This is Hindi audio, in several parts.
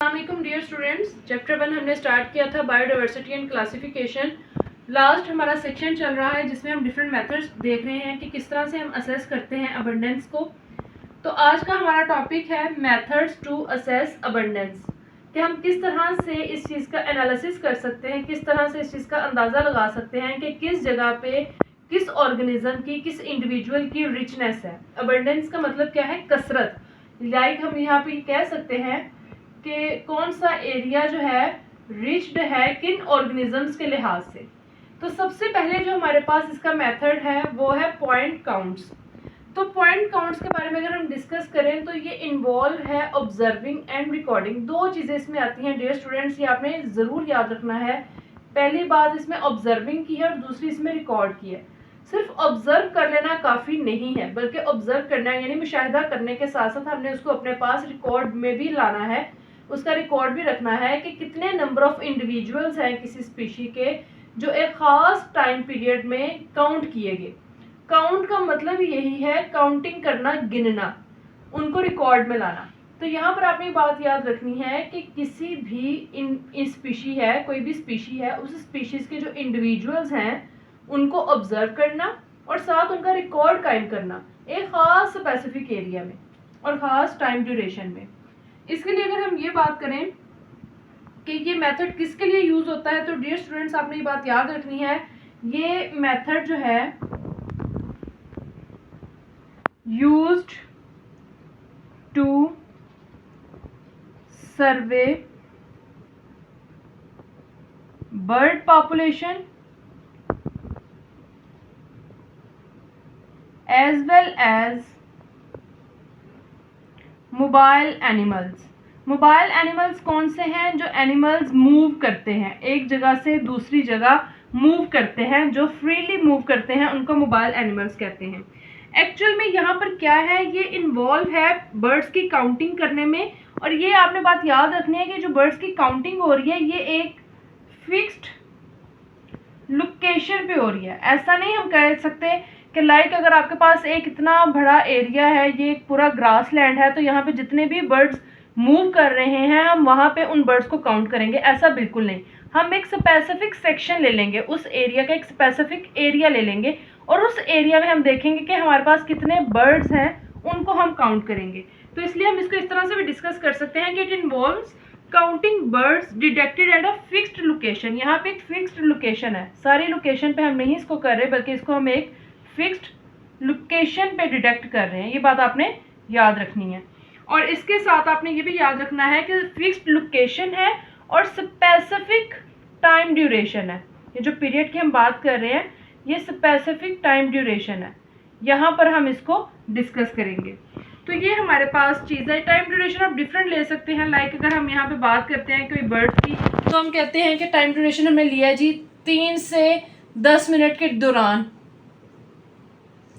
अस्सलाम वालेकुम डियर स्टूडेंट्स। चैप्टर 1 हमने स्टार्ट किया था बायोडाइवर्सिटी एंड क्लासिफिकेशन। लास्ट हमारा सेक्शन चल रहा है जिसमें हम डिफरेंट मेथड्स देख रहे हैं कि किस तरह से हम असेस करते हैं अबंडेंस को। तो आज का हमारा टॉपिक है मेथड्स टू असेस अबंडेंस, कि हम किस तरह से इस चीज़ का एनालिसिस कर सकते हैं, किस तरह से इस चीज़ का अंदाज़ा लगा सकते हैं कि किस जगह पे किस ऑर्गेनिज्म की, किस इंडिविजुअल की रिचनेस है। अबंडेंस का मतलब क्या है? कसरत। लाइक हम यहाँ पे कह सकते हैं कि कौन सा एरिया जो है रिच्ड है किन ऑर्गेनिजम्स के लिहाज से। तो सबसे पहले जो हमारे पास इसका मेथड है वो है पॉइंट काउंट्स। तो पॉइंट काउंट्स के बारे में अगर हम डिस्कस करें तो ये इन्वॉल्व है ऑब्जर्विंग एंड रिकॉर्डिंग। दो चीज़ें इसमें आती हैं डियर स्टूडेंट्स, ये आपने ज़रूर याद रखना है। पहली बात इसमें ऑब्जर्विंग की है और दूसरी इसमें रिकॉर्ड की है। सिर्फ ऑब्जर्व कर लेना काफ़ी नहीं है, बल्कि ऑब्जर्व करना यानी मुशाहिदा करने के साथ साथ हमने उसको अपने पास रिकॉर्ड में भी लाना है, उसका रिकॉर्ड भी रखना है कि कितने नंबर ऑफ इंडिविजुअल्स हैं किसी स्पीशी के जो एक ख़ास टाइम पीरियड में काउंट किए गए। काउंट का मतलब यही है काउंटिंग करना, गिनना, उनको रिकॉर्ड में लाना। तो यहाँ पर आपने बात याद रखनी है कि किसी भी इन स्पीशी है, कोई भी स्पीशी है, उस स्पीशीज़ के जो इंडिविजुअल्स हैं उनको ऑब्जर्व करना और साथ उनका रिकॉर्ड कायम करना एक ख़ास स्पेसिफिक एरिया में और ख़ास टाइम ड्यूरेशन में। इसके लिए अगर हम ये बात करें कि ये मेथड किसके लिए यूज़ होता है, तो डियर स्टूडेंट्स आपने ये बात याद रखनी है, ये मेथड जो है used to survey bird population as well as mobile animals. Mobile animals कौन से हैं? जो एनिमल्स मूव करते हैं, एक जगह से दूसरी जगह मूव करते हैं, जो फ्रीली मूव करते हैं, उनको मोबाइल एनिमल्स कहते हैं। एक्चुअल में यहाँ पर क्या है, ये इन्वॉल्व है बर्ड्स की काउंटिंग करने में। और ये आपने बात याद रखनी है कि जो बर्ड्स की काउंटिंग हो रही है ये एक फिक्स्ड लोकेशन पे हो रही है। ऐसा नहीं हम कह सकते कि लाइक अगर आपके पास एक इतना बड़ा एरिया है, ये एक पूरा ग्रास लैंड है, तो यहाँ पे जितने भी बर्ड्स मूव कर रहे हैं हम वहाँ पे उन बर्ड्स को काउंट करेंगे, ऐसा बिल्कुल नहीं। हम एक स्पेसिफिक सेक्शन ले लेंगे, उस एरिया का एक स्पेसिफिक एरिया ले लेंगे और उस एरिया में हम देखेंगे कि हमारे पास कितने बर्ड्स हैं, उनको हम काउंट करेंगे। तो इसलिए हम इसको इस तरह से भी डिस्कस कर सकते हैं कि it involves counting birds detected at a fixed location. यहाँ पे एक फिक्स्ड लोकेशन है, सारी लोकेशन पे हम नहीं इसको कर रहे, बल्कि इसको हम एक फिक्स्ड लोकेशन पे डिटेक्ट कर रहे हैं। ये बात आपने याद रखनी है। और इसके साथ आपने ये भी याद रखना है कि फिक्स्ड लोकेशन है और स्पेसिफिक टाइम ड्यूरेशन है। ये जो पीरियड की हम बात कर रहे हैं ये स्पेसिफिक टाइम ड्यूरेशन है, यहाँ पर हम इसको डिस्कस करेंगे। तो ये हमारे पास चीज़ है। टाइम ड्यूरेशन आप डिफरेंट ले सकते हैं। लाइक अगर हम यहाँ पे बात करते हैं कोई बर्ड की, तो हम कहते हैं कि टाइम ड्यूरेशन हमने लिया जी 3 से 10 मिनट के दौरान।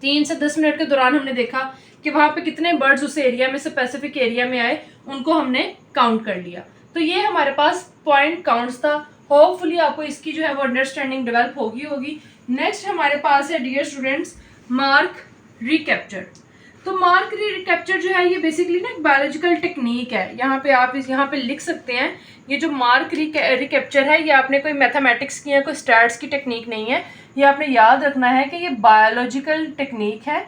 3 से 10 मिनट के दौरान हमने देखा कि वहाँ पे कितने बर्ड्स उस एरिया में, स्पेसिफिक एरिया में आए, उनको हमने काउंट कर लिया। तो ये हमारे पास पॉइंट काउंट्स था। होपफुली आपको इसकी जो है वो अंडरस्टैंडिंग डेवलप होगी। नेक्स्ट हमारे पास है डियर स्टूडेंट्स मार्क रिकैप्चर। तो मार्क रिकैप्चर जो है ये बेसिकली ना एक बायोलॉजिकल टेक्निक है। यहाँ पे आप यहाँ पे लिख सकते हैं, ये जो मार्क रिकैप्चर है ये आपने कोई मैथमेटिक्स की या कोई स्टैट्स की टेक्निक नहीं है, ये आपने याद रखना है कि ये बायोलॉजिकल टेक्निक है।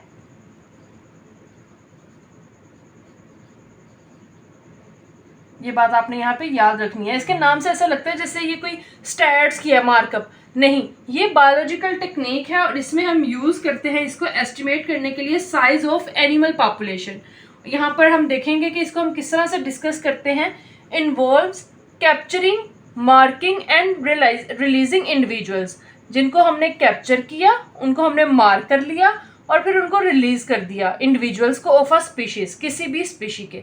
ये बात आपने यहाँ पे याद रखनी है। इसके नाम से ऐसा लगता है जैसे ये कोई स्टैट्स की है मार्कअप, नहीं, ये बायोलॉजिकल टेक्निक है और इसमें हम यूज़ करते हैं इसको एस्टिमेट करने के लिए साइज ऑफ एनिमल पॉपुलेशन। यहाँ पर हम देखेंगे कि इसको हम किस तरह से डिस्कस करते हैं। Involves capturing, marking and releasing individuals. जिनको हमने कैप्चर किया उनको हमने मार्क कर लिया और फिर उनको रिलीज कर दिया, इंडिविजुअल्स को ऑफ अ स्पीशीज, किसी भी स्पीशी के।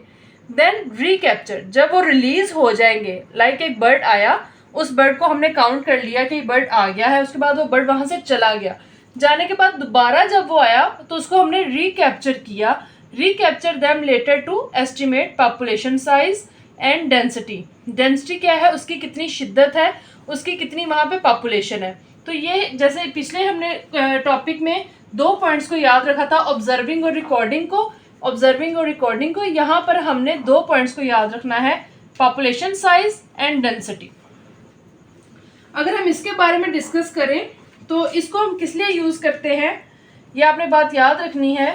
देन रिकैप्चर, जब वो रिलीज हो जाएंगे, लाइक एक बर्ड आया, उस बर्ड को हमने काउंट कर लिया कि बर्ड आ गया है, उसके बाद वो बर्ड वहाँ से चला गया, जाने के बाद दोबारा जब वो आया तो उसको हमने रिकैप्चर किया। Recapture them later to estimate population size and density. Density क्या है, उसकी कितनी शिद्दत है, उसकी कितनी वहाँ पे पॉपुलेशन है। तो ये जैसे पिछले हमने टॉपिक में 2 पॉइंट्स को याद रखा था, ऑब्जर्विंग और रिकॉर्डिंग को। यहाँ पर हमने 2 पॉइंट्स को याद रखना है, पॉपुलेशन साइज एंड डेंसिटी। अगर हम इसके बारे में डिस्कस करें तो इसको हम किस लिए यूज़ करते हैं, ये आपने बात याद रखनी है।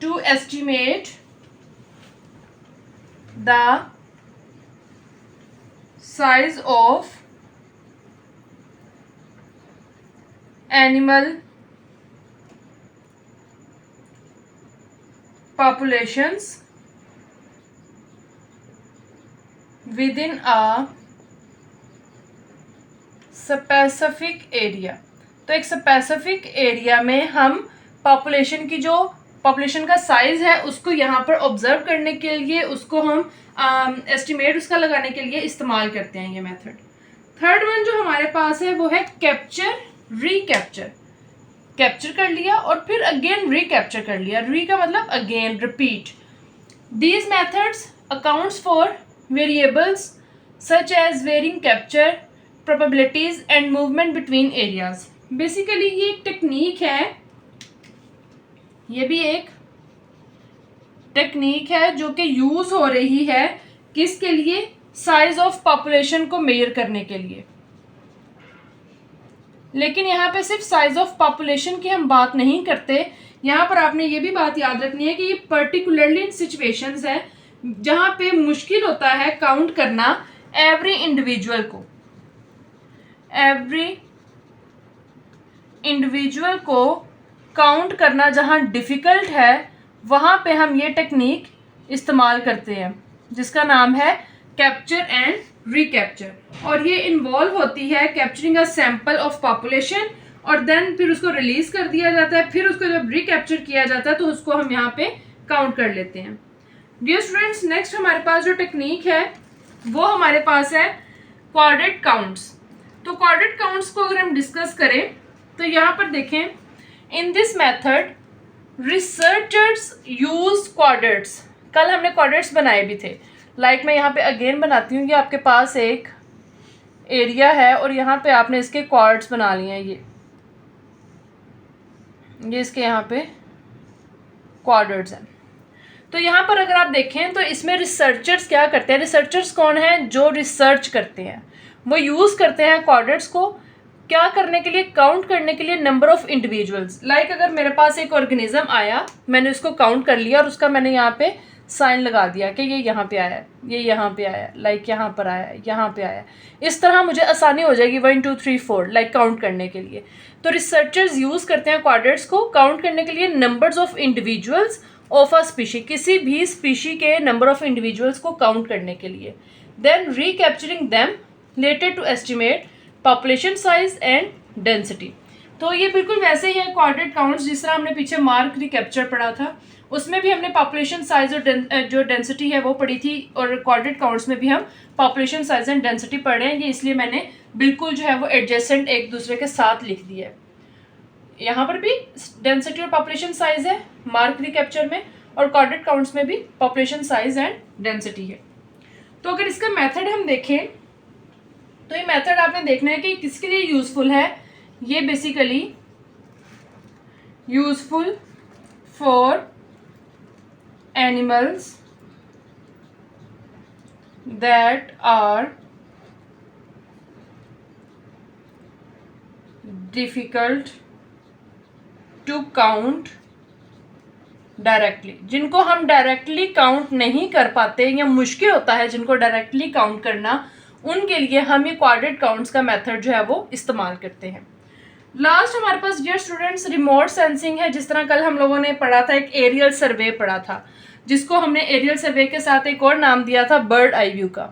To estimate the size of animal populations within a specific area. तो एक स्पेसिफिक एरिया में हम पॉपुलेशन का साइज है उसको यहाँ पर ऑब्जर्व करने के लिए, उसको हम एस्टिमेट उसका लगाने के लिए इस्तेमाल करते हैं ये मेथड। थर्ड वन जो हमारे पास है वो है कैप्चर रिकैप्चर। कैप्चर कर लिया और फिर अगेन रिकैप्चर कर लिया, री का मतलब again, repeat. These methods accounts for variables such as varying capture probabilities and movement between areas। बेसिकली ये एक टेक्निक है, ये भी एक टेक्निक है जो कि यूज़ हो रही है किसके लिए, साइज ऑफ पॉपुलेशन को मेजर करने के लिए। लेकिन यहाँ पे सिर्फ साइज ऑफ पॉपुलेशन की हम बात नहीं करते, यहाँ पर आपने ये भी बात याद रखनी है कि ये पर्टिकुलरली इन सिचुएशंस है जहाँ पे मुश्किल होता है काउंट करना एवरी इंडिविजुअल को। एवरी इंडिविजुअल को काउंट करना जहाँ डिफ़िकल्ट है वहाँ पे हम ये टेक्निक इस्तेमाल करते हैं जिसका नाम है कैप्चर एंड रिकैप्चर। और ये इन्वॉल्व होती है capturing a sample of population और देन फिर उसको रिलीज़ कर दिया जाता है, फिर उसको जब रिकैप्चर किया जाता है तो उसको हम यहाँ पे काउंट कर लेते हैं। डियर स्टूडेंट्स, नेक्स्ट हमारे पास जो टेक्निक है वो हमारे पास है क्वाड्रेट काउंट्स। तो क्वाड्रेट काउंट्स को अगर हम डिस्कस करें तो यहाँ पर देखें, in this method researchers use quadrats. कल हमने क्वाड्रेट्स बनाए भी थे, लाइक मैं यहाँ पे अगेन बनाती हूँ। ये आपके पास एक एरिया है और यहाँ पे आपने इसके क्वाड्रेट्स बना लिए हैं, ये इसके यहाँ पे क्वाड्रेट्स हैं। तो यहाँ पर अगर आप देखें तो इसमें रिसर्चर्स क्या करते हैं, रिसर्चर्स कौन हैं, जो रिसर्च करते हैं, वो यूज़ करते हैं क्वाड्रेट्स को क्या करने के लिए, काउंट करने के लिए नंबर ऑफ इंडिविजुअल्स। लाइक अगर मेरे पास एक ऑर्गेनिज्म आया, मैंने उसको काउंट कर लिया और उसका मैंने यहाँ पे साइन लगा दिया कि ये यहाँ पे आया, ये यहाँ पे आया, लाइक यहाँ पर आया, यहाँ पे आया। इस तरह मुझे आसानी हो जाएगी 1 2 3 4 लाइक काउंट करने के लिए। तो रिसर्चर्स यूज़ करते हैं क्वाड्रेट्स को काउंट करने के लिए numbers of individuals of a species, किसी भी स्पीशी के नंबर ऑफ इंडिविजुअल्स को काउंट करने के लिए। Then recapturing them later to estimate population size and density. तो ये बिल्कुल वैसे ही है क्वाड्रेट काउंट्स, जिस तरह हमने पीछे मार्क रिकैप्चर पढ़ा था उसमें भी हमने पॉपुलेशन साइज और जो डेंसिटी है वो पढ़ी थी, और क्वाड्रेट काउंट्स में भी हम पॉपुलेशन साइज एंड डेंसिटी पढ़ रहे हैं। ये इसलिए मैंने बिल्कुल जो है वो एडजेसेंट एक दूसरे के साथ लिख दिया है। यहाँ पर भी डेंसिटी और पॉपुलेशन साइज है मार्क रिकैप्चर में, और क्वाड्रेट काउंट्स में भी पॉपुलेशन साइज एंड डेंसिटी है। तो अगर इसका मेथड हम देखें तो ये मेथड आपने देखना है कि किसके लिए यूज़फुल है। ये basically useful for animals that are difficult to count directly, जिनको हम डायरेक्टली काउंट नहीं कर पाते या मुश्किल होता है जिनको डायरेक्टली काउंट करना, उनके लिए हम ये क्वाड्रेट काउंट्स का मेथड जो है वो इस्तेमाल करते हैं। लास्ट हमारे पास डियर स्टूडेंट्स रिमोट सेंसिंग है। जिस तरह कल हम लोगों ने पढ़ा था, एक एरियल सर्वे पढ़ा था, जिसको हमने एरियल सर्वे के साथ एक और नाम दिया था बर्ड आई व्यू का।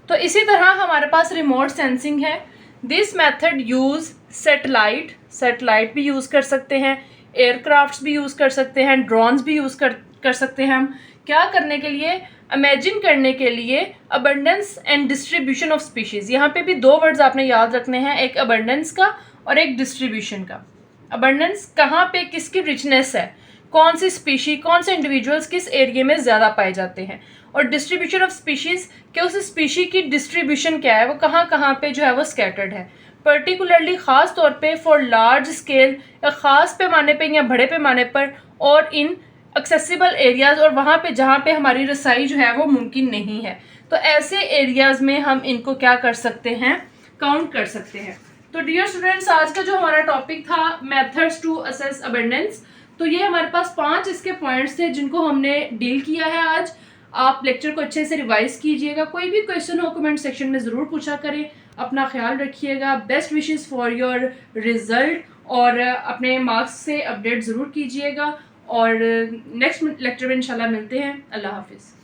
तो इसी तरह हमारे पास रिमोट सेंसिंग है। दिस मेथड यूज़ सैटेलाइट भी यूज़ कर सकते हैं, एयरक्राफ्ट्स भी यूज़ कर सकते हैं, ड्रोन्स भी यूज़ कर सकते हैं। हम क्या करने के लिए, इमेजिन करने के लिए abundance and distribution of species. यहाँ पे भी दो वर्ड्स आपने याद रखने हैं, एक अबंडेंस का और एक डिस्ट्रीब्यूशन का। अबंडेंस कहाँ पे किसकी रिचनेस है, कौन सी स्पीशी, कौन से इंडिविजुअल्स किस एरिया में ज़्यादा पाए जाते हैं, और डिस्ट्रीब्यूशन ऑफ स्पीशीज़ कि उस स्पीशी की डिस्ट्रीब्यूशन क्या है, वो कहाँ कहाँ पे जो है वो स्कैटर्ड है। पर्टिकुलरली ख़ास तौर पे फॉर लार्ज स्केल या ख़ास पैमाने पे या बड़े पैमाने पर, और इन एक्सेसिबल एरियाज़ और वहाँ पे जहाँ पे हमारी रसाई जो है वो मुमकिन नहीं है, तो ऐसे एरियाज़ में हम इनको क्या कर सकते हैं, काउंट कर सकते हैं। तो डियर स्टूडेंट्स, आज का जो हमारा टॉपिक था मेथड्स टू असेस अबंडेंस, तो ये हमारे पास 5 इसके पॉइंट्स थे जिनको हमने डील किया है आज। आप लेक्चर को अच्छे से रिवाइज कीजिएगा, कोई भी क्वेश्चन हो कमेंट सेक्शन में ज़रूर पूछा करें। अपना ख्याल रखिएगा, best wishes for your result, और अपने मार्क्स से अपडेट ज़रूर कीजिएगा। और नेक्स्ट लेक्चर में इंशाल्लाह मिलते हैं। अल्लाह हाफिज़।